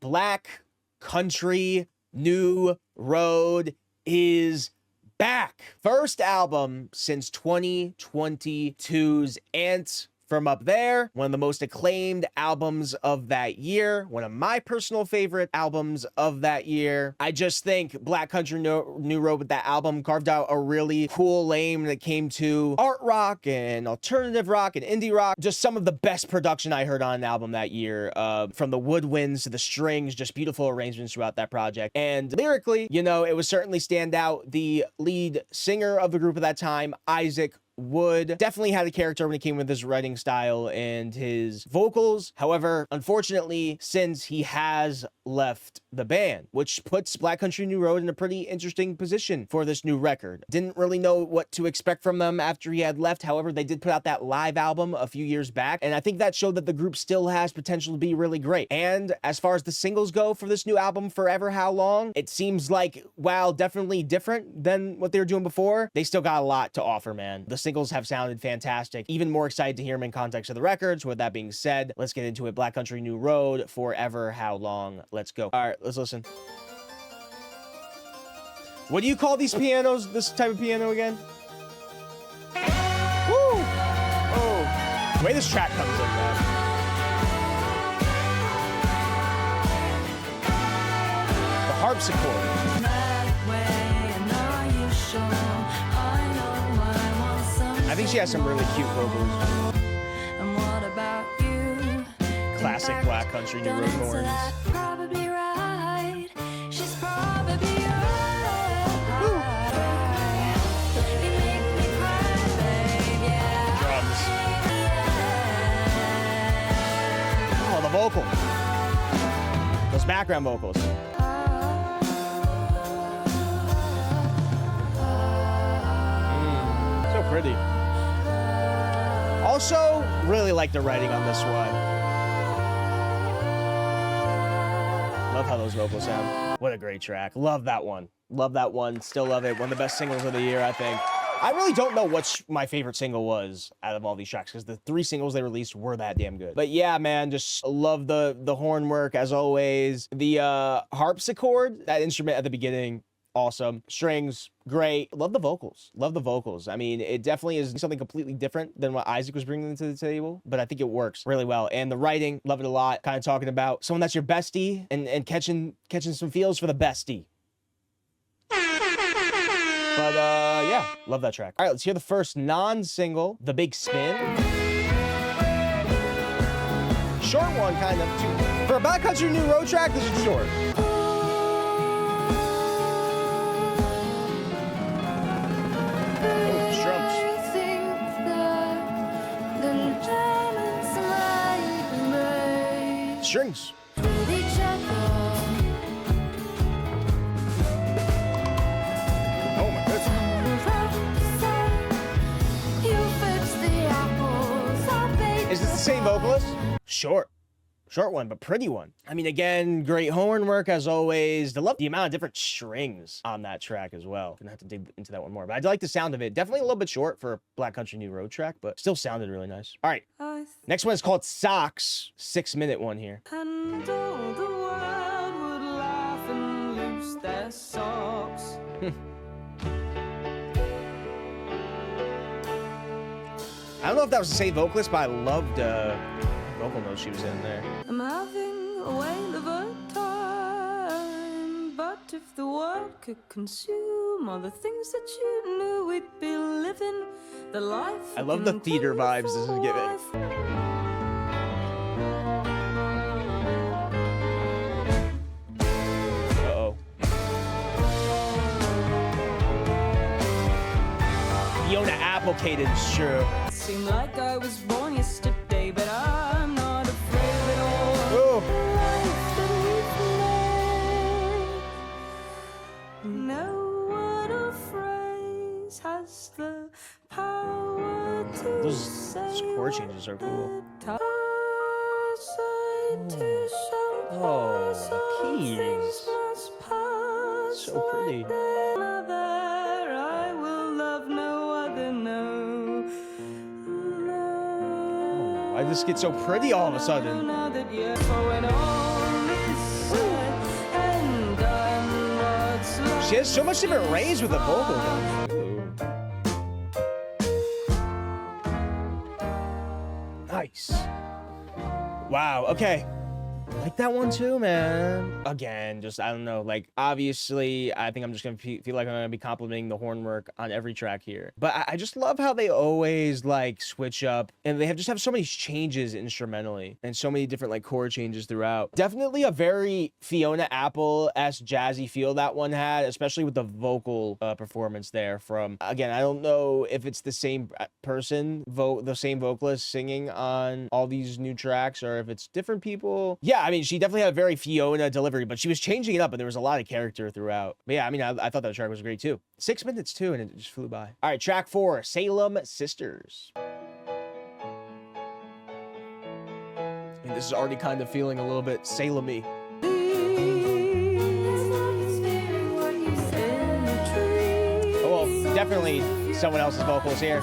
Black Country New Road is back. First album since 2022's Ant From Up There, one of the most acclaimed albums of that year, one of my personal favorite albums of that year. I just think Black Country New Road with that album carved out a really cool lane when it came to art rock and alternative rock and indie rock. Just some of the best production I heard on an album that year, from the woodwinds to the strings, just beautiful arrangements throughout that project. And lyrically, you know, it was certainly stand out. The lead singer of the group at that time, Isaac Wood, definitely had a character when it came with his writing style and his vocals. However, unfortunately, since he has left the band, which puts Black Country New Road in a pretty interesting position for this new record. Didn't really know what to expect from them after he had left. However, they did put out that live album a few years back, and I think that showed that the group still has potential to be really great. And as far as the singles go for this new album, Forever Howlong, it seems like, while definitely different than what they were doing before, they still got a lot to offer, man. The singles have sounded fantastic. Even more excited to hear them in context of the records. With that being said, let's get into it. Black Country New Road, Forever Howlong. Let's go. All right, let's listen. What do you call these pianos, this type of piano again? Woo! Oh, the way this track comes in, man. The harpsichord. I think she has some really cute vocals. And what about you? Classic Black Country New Road horns. Probably right. She's probably right. You make me cry, babe, yeah. Drums. Oh, the vocal. Those background vocals. So pretty. Also, really like the writing on this one. Love how those vocals sound. What a great track. Love that one. Love that one. Still love it. One of the best singles of the year, I think. I really don't know what my favorite single was out of all these tracks, because the 3 singles they released were that damn good. But yeah, man, just love the horn work as always. The harpsichord, that instrument at the beginning, awesome. Strings, great. Love the vocals. Love the vocals. I mean, it definitely is something completely different than what Isaac was bringing to the table, but I think it works really well. And the writing, love it a lot. Kind of talking about someone that's your bestie and catching some feels for the bestie. But yeah, love that track. All right, let's hear the first non-single, The Big Spin. Short one, kind of, too. For a Black Country New Road track, this is short. Strings. With each other. Oh my goodness. Is this the same vocalist? Short one, but pretty one. I mean, again, great horn work as always. I love the amount of different strings on that track as well. Gonna have to dig into that one more, but I do like the sound of it. Definitely a little bit short for a Black Country New Road track, but still sounded really nice. All right, next one is called Socks. 6-minute one here. And all the world would laugh and loose their socks. I don't know if that was the same vocalist, but I loved vocal notes she was in there. I'm having a whale of a time, but if the world could consume all the things that you knew, we'd be living the life. I love the theater vibes this is giving. Uh-oh. Fiona Applecated, sure. Seemed like I was born yesterday, but I'm not afraid of it all. Oh. No word or phrase has the power to Those chord changes are cool. Oh, the keys. So pretty. I will love no other, no. Why does this get so pretty all of a sudden? Now that you're for it all is She has so much different range with the vocal. Ooh. Nice. Wow. Okay. I like that one too, man. Again, just, I don't know, like, obviously, I think I'm just gonna feel like I'm gonna be complimenting the horn work on every track here. But I just love how they always, like, switch up, and they just have so many changes instrumentally, and so many different, like, chord changes throughout. Definitely a very Fiona Apple-esque jazzy feel that one had, especially with the vocal performance there from, again, I don't know if it's the same person, the same vocalist singing on all these new tracks, or if it's different people. Yeah, I mean, she definitely had a very Fiona delivery, but she was changing it up, and there was a lot of character throughout. But yeah, I mean, I thought that track was great too. 6 minutes too, and it just flew by. All right, track 4, Salem Sisters. And this is already kind of feeling a little bit Salem-y. Oh, well, definitely someone else's vocals here.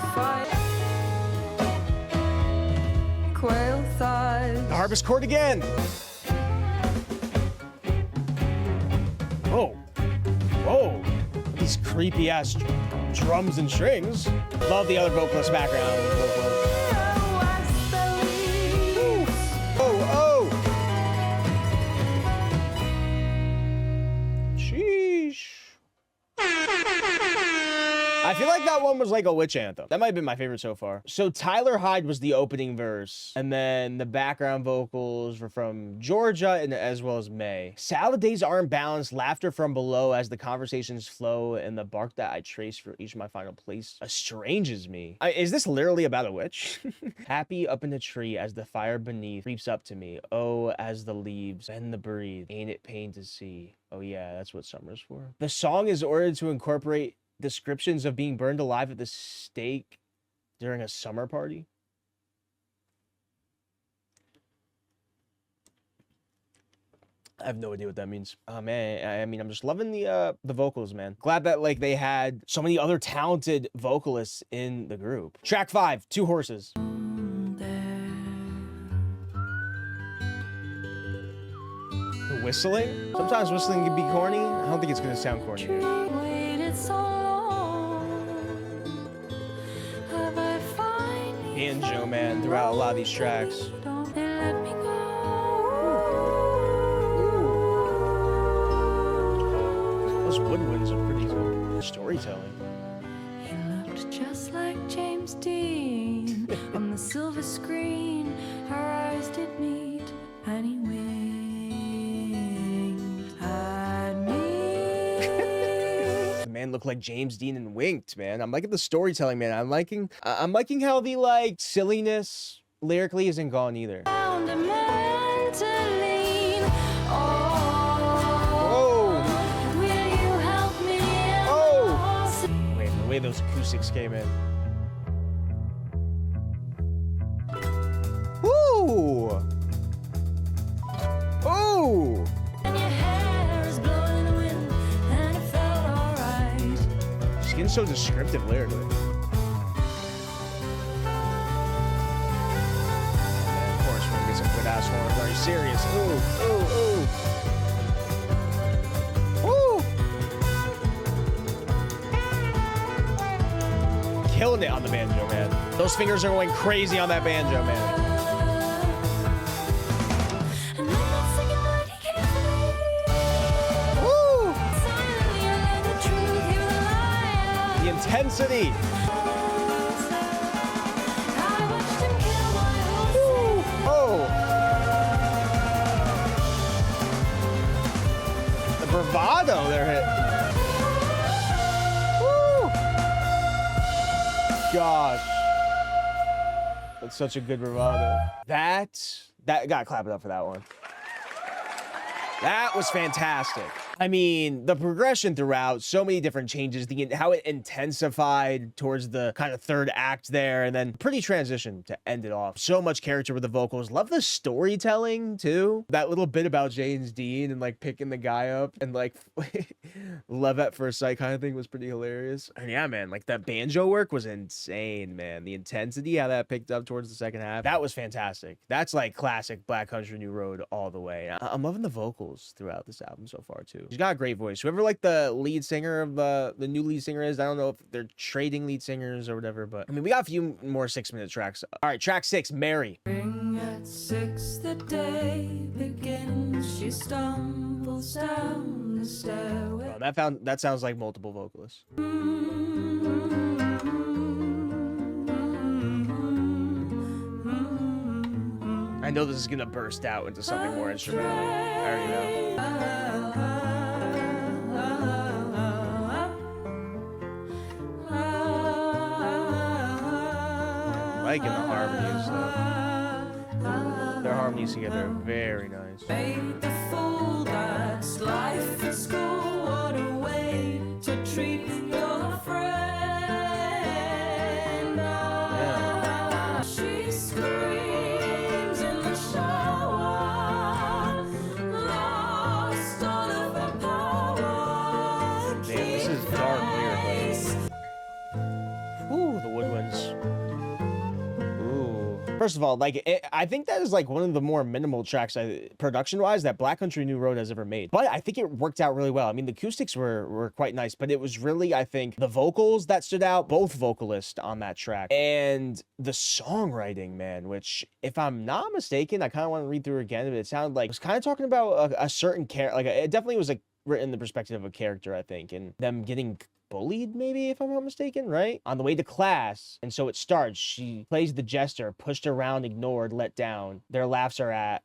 The harpist chord again. Whoa. Whoa. These creepy ass drums and strings. Love the other vocalist background. Oh, oh. Sheesh. I feel like that one was like a witch anthem. That might have been my favorite so far. So Tyler Hyde was the opening verse, and then the background vocals were from Georgia and as well as May. Salad days aren't balanced, laughter from below as the conversations flow, and the bark that I trace for each of my final place estranges me. Is this literally about a witch? Happy up in the tree as the fire beneath creeps up to me. Oh, as the leaves bend the breathe, ain't it pain to see? Oh yeah, that's what summer's for. The song is ordered to incorporate descriptions of being burned alive at the stake during a summer party. I have no idea what that means. Oh man, I mean, I'm just loving the vocals, man. Glad that like they had so many other talented vocalists in the group. Track 5, Two Horses. The whistling? Sometimes whistling can be corny. I don't think it's gonna sound corny here. Banjo, man, throughout a lot of these tracks. Those woodwinds are pretty good. Storytelling. He looked just like James Dean on the silver screen. Our eyes did meet, and he winked at me. The man looked like James Dean and winked, man. I'm liking the storytelling, man. I'm liking how the like silliness lyrically isn't gone either. Found a man to lean on. Oh. Will you help me? Oh. Wait, the way those acoustics came in. Ooh. Ooh. And your hair is blowing in the wind, and it felt alright. She's getting so descriptive lyrically. And of course, we're gonna get some good ass horns. Are you serious? Ooh, ooh, ooh. Woo! Killing it on the banjo, man. Those fingers are going crazy on that banjo, man. And I'm not singing like he can't believe. Woo! Silently, I learned the truth, he was a liar. The intensity. I watched him kill my horse. Oh! The bravado they're hitting. Woo! Gosh. That's such a good bravado. That gotta clap it up for that one. That was fantastic. I mean, the progression throughout, so many different changes, how it intensified towards the kind of third act there, and then pretty transition to end it off. So much character with the vocals. Love the storytelling too. That little bit about James Dean and like picking the guy up and like love at first sight kind of thing was pretty hilarious. And yeah, man, like that banjo work was insane, man. The intensity, how that picked up towards the second half, that was fantastic. That's like classic Black Country New Road all the way. I'm loving the vocals throughout this album so far too. too. She's got a great voice. Whoever like the lead singer of the new lead singer is, I don't know if they're trading lead singers or whatever, but I mean, we got a few more 6-minute tracks. All right, track 6, Mary. At 6 the day begins. She stumbles down the stairway. Oh, that sounds like multiple vocalists. I know this is gonna burst out into something more instrumental. I already know. Liking the harmonies though. Their harmonies together are very nice. Made the fool, that's life at school. What a way to treat your friend. Yeah. She screams in the shower, lost all of her power. Damn, this is dark lyrically. Ooh, the woodwinds. First of all, like, I think that is like one of the more minimal tracks, production-wise, that Black Country New Road has ever made. But I think it worked out really well. I mean, the acoustics were quite nice, but it was really, I think, the vocals that stood out, both vocalists on that track, and the songwriting, man, which, if I'm not mistaken, I kind of want to read through it again, but it sounded like it was kind of talking about a certain character. Like, it definitely was like written in the perspective of a character, I think, and them getting bullied, maybe, if I'm not mistaken, right? On the way to class. And so it starts. She plays the jester, pushed around, ignored, let down. They laugh at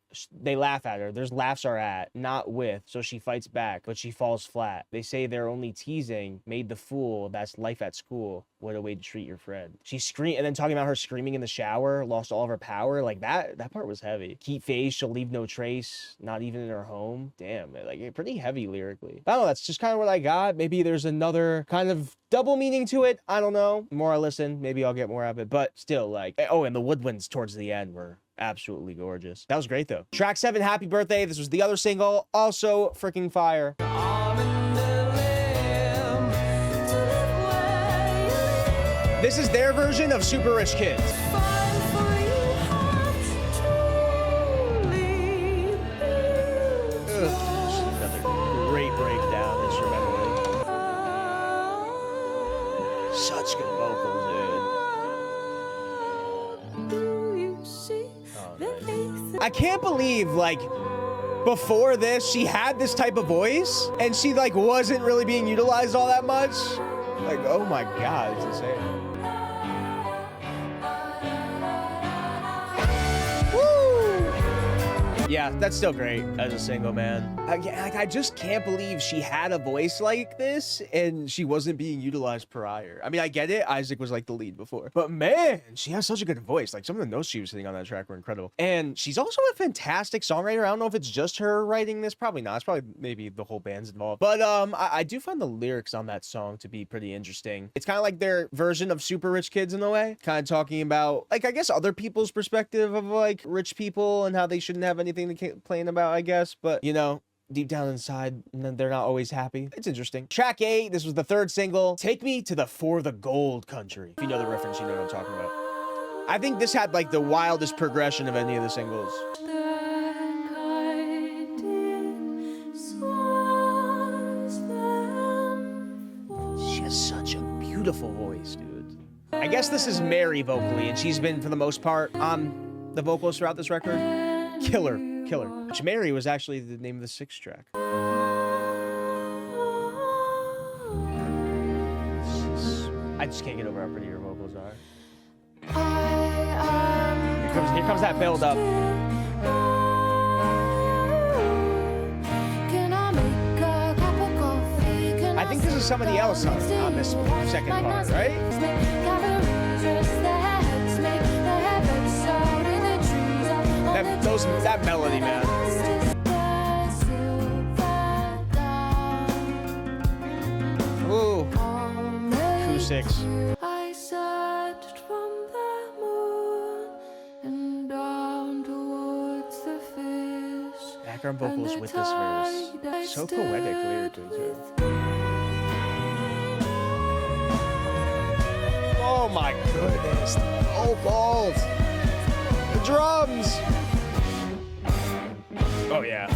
her. There's laughs are at, not with. So she fights back, but she falls flat. They say they're only teasing, made the fool. That's life at school. What a way to treat your friend. She screamed, and then talking about her screaming in the shower, lost all of her power. Like that part was heavy. Keep face, she'll leave no trace, not even in her home. Damn, like pretty heavy lyrically. I don't know, that's just kind of what I got. Maybe there's another kind of double meaning to it. I don't know. The more I listen, maybe I'll get more of it, but still, like, oh, and the woodwinds towards the end were absolutely gorgeous. That was great though. Track 7, Happy Birthday. This was the other single, also freaking fire. This is their version of Super Rich Kids. Another great breakdown instrumentally. Such good vocals, dude. Oh, nice. I can't believe, like, before this, she had this type of voice, and she, like, wasn't really being utilized all that much. Like, oh my God, it's insane. Yeah, that's still great as a single, man. I just can't believe she had a voice like this and she wasn't being utilized prior. I mean, I get it. Isaac was like the lead before, but man, she has such a good voice. Like some of the notes she was hitting on that track were incredible. And she's also a fantastic songwriter. I don't know if it's just her writing this. Probably not. It's probably maybe the whole band's involved. But I do find the lyrics on that song to be pretty interesting. It's kind of like their version of Super Rich Kids in a way. Kind of talking about, like, I guess other people's perspective of like rich people and how they shouldn't have anything to complain about, I guess. But, you know, deep down inside, they're not always happy. It's interesting. Track 8, this was the third single. Take Me to the For the Gold Country. If you know the reference, you know what I'm talking about. I think this had like the wildest progression of any of the singles. She has such a beautiful voice, dude. I guess this is Mary vocally, and she's been, for the most part, on the vocals throughout this record. Killer. Which Mary was actually the name of the 6th track. I just can't get over how pretty her vocals are. Here comes that build up. I think this is somebody else on this second part, right? That melody, man. Ooh, acoustics. I searched from the moon and down towards the fish. Background vocals with this verse. So poetic lyrically, too. Oh my goodness. Oh, balls. The drums. Oh, yeah.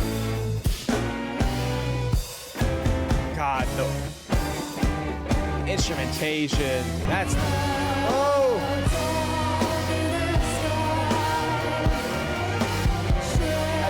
instrumentation. That's... Oh!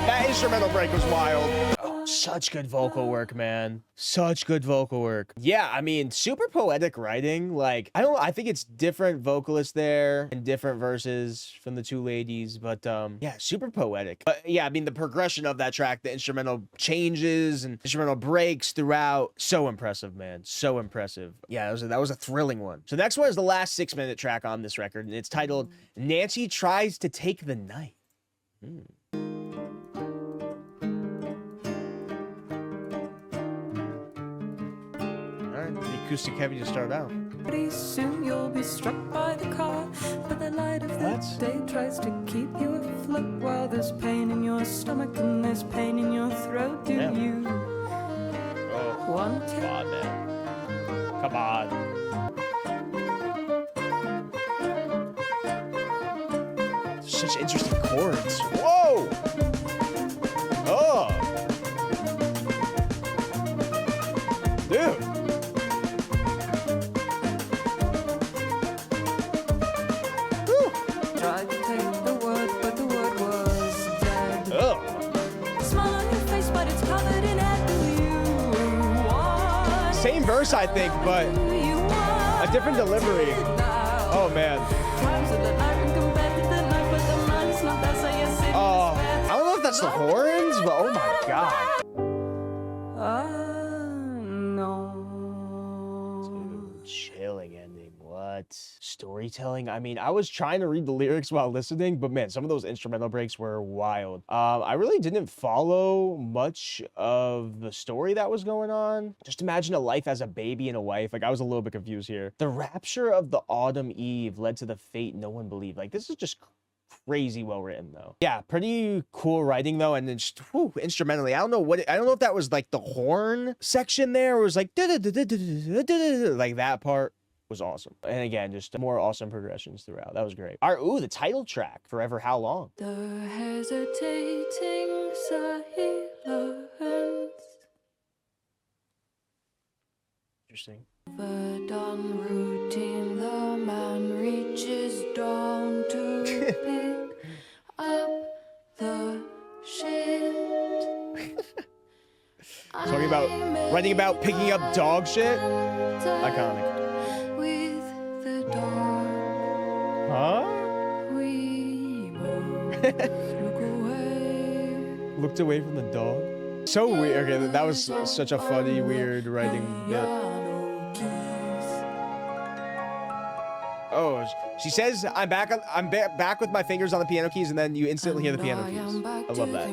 That instrumental break was wild. Oh, such good vocal work, man. Such good vocal work. Yeah, I mean, super poetic writing. Like, I think it's different vocalists there and different verses from the two ladies, but yeah, super poetic. But yeah, I mean, the progression of that track, the instrumental changes and instrumental breaks throughout, so impressive, man. So impressive. Yeah, that was a thrilling one. So next one is the last 6-minute track on this record, and it's titled Nancy Tries to Take the Night. The acoustic heavy to start out. Pretty soon you'll be struck by the car, but the light of the day tries to keep you afloat while there's pain in your stomach and there's pain in your throat. Do you want it? Come on, man. Come on. Such interesting chords. Whoa! Oh! Dude! Tried to take the word, but the word was dead. Oh! Smile on your face, but it's covered in head. Do you want? Same verse, I think, but Do you want a different delivery. it now? Oh, man. Times of the night and compared to the night, but the night is not that, so yes, it Oh, is bad. I don't know if that's the horns, but oh my god. No. Chilling ending. What? Storytelling? I mean, I was trying to read the lyrics while listening, but man, some of those instrumental breaks were wild. I really didn't follow much of the story that was going on. Just imagine a life as a baby and a wife. Like, I was a little bit confused here. The rapture of the autumn eve led to the fate no one believed. Like, this is just crazy well written though. Yeah, pretty cool writing though, and then just instrumentally. I don't know if that was like the horn section there, or it was like like that part was awesome. And again, just more awesome progressions throughout. That was great. All right, ooh, the title track, Forever How Long. The hesitating silence. Interesting. Overdone routine, the man reaches down to pick up the shit. Writing about picking up dog shit. Iconic. With the dog, Huh? we both look away. Looked away from the dog. So weird. Okay, that was such a funny, weird writing bit. Oh, she says, I'm back with my fingers on the piano keys, and then you instantly hear the piano keys. I love that.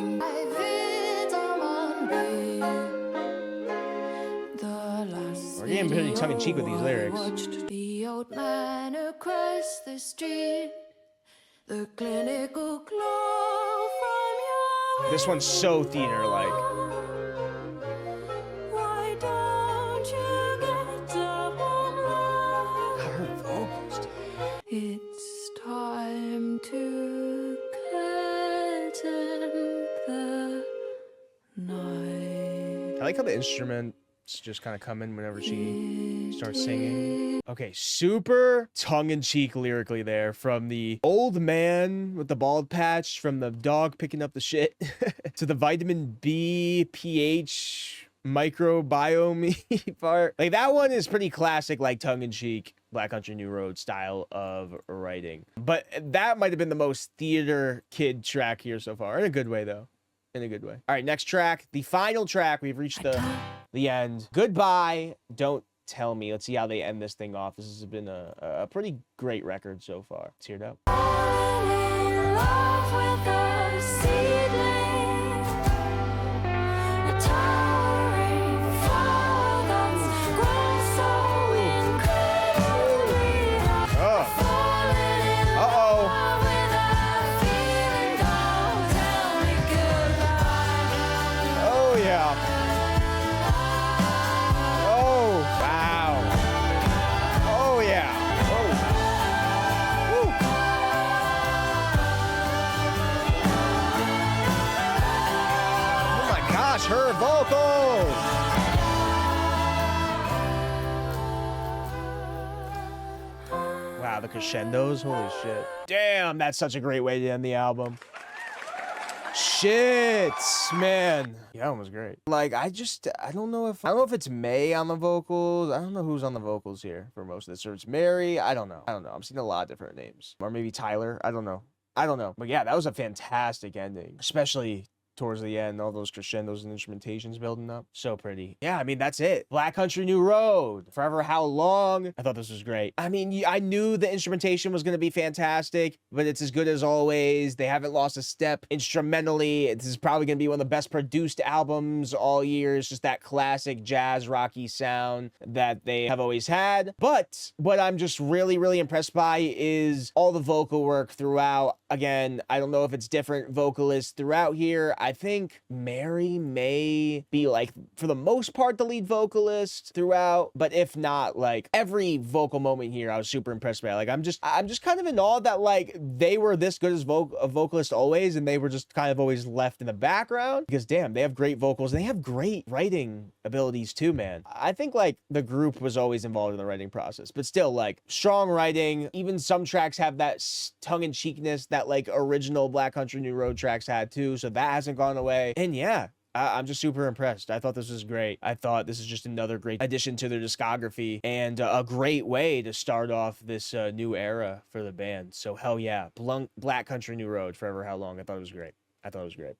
We're getting pretty tongue-in-cheek with these lyrics. The old man across the street, the clinical glow from your This one's so theater-like. Why don't you get up and love? Her vocals, dude. It's time to curtain the night. I like how the instruments just kind of come in whenever she starts singing. Okay, super tongue-in-cheek lyrically there, from the old man with the bald patch, from the dog picking up the shit, to the vitamin B, pH, microbiome part. Like, that one is pretty classic, like, tongue-in-cheek Black Country New Road style of writing. But that might have been the most theater kid track here so far, in a good way, though. In a good way. All right, next track, the final track. We've reached the end. Goodbye, Don't Tell Me. Let's see how they end this thing off. This has been a pretty great record so far. Let's hear it out. Falling in love with a seedling, a towering flower that's grown so incredibly high. Falling in love with a feeling, don't tell me goodbye. Oh, yeah. Oh, wow. Oh, yeah. Oh. Woo. crescendos, holy shit. Damn, that's such a great way to end the album. Shit, man. Yeah, that one was great. Like, I don't know if it's May on the vocals. I don't know who's on the vocals here for most of this. Or it's Mary. I don't know. I'm seeing a lot of different names. Or maybe Tyler. I don't know. But yeah, that was a fantastic ending, especially towards the end, all those crescendos and instrumentations building up. So pretty. Yeah, I mean, that's it. Black Country New Road. Forever How Long. I thought this was great. I mean, I knew the instrumentation was going to be fantastic, but it's as good as always. They haven't lost a step instrumentally. This is probably going to be one of the best produced albums all year. It's just that classic jazz rocky sound that they have always had. But what I'm just really, really impressed by is all the vocal work throughout. Again, I don't know if it's different vocalists throughout here. I think Mary may be, like, for the most part, the lead vocalist throughout, but if not, like, every vocal moment here, I was super impressed by. Like, I'm just kind of in awe that, like, they were this good as a vocalist always, and they were just kind of always left in the background, because damn, they have great vocals, and they have great writing abilities too, man. I think, like, the group was always involved in the writing process, but still, like, strong writing. Even some tracks have that tongue-in-cheekness that, like, original Black Country New Road tracks had too, so that hasn't gone away. And yeah, I'm just super impressed. I thought this was great. I thought this is just another great addition to their discography and a great way to start off this new era for the band. So hell yeah, Black Country New Road, Forever How Long. I thought it was great.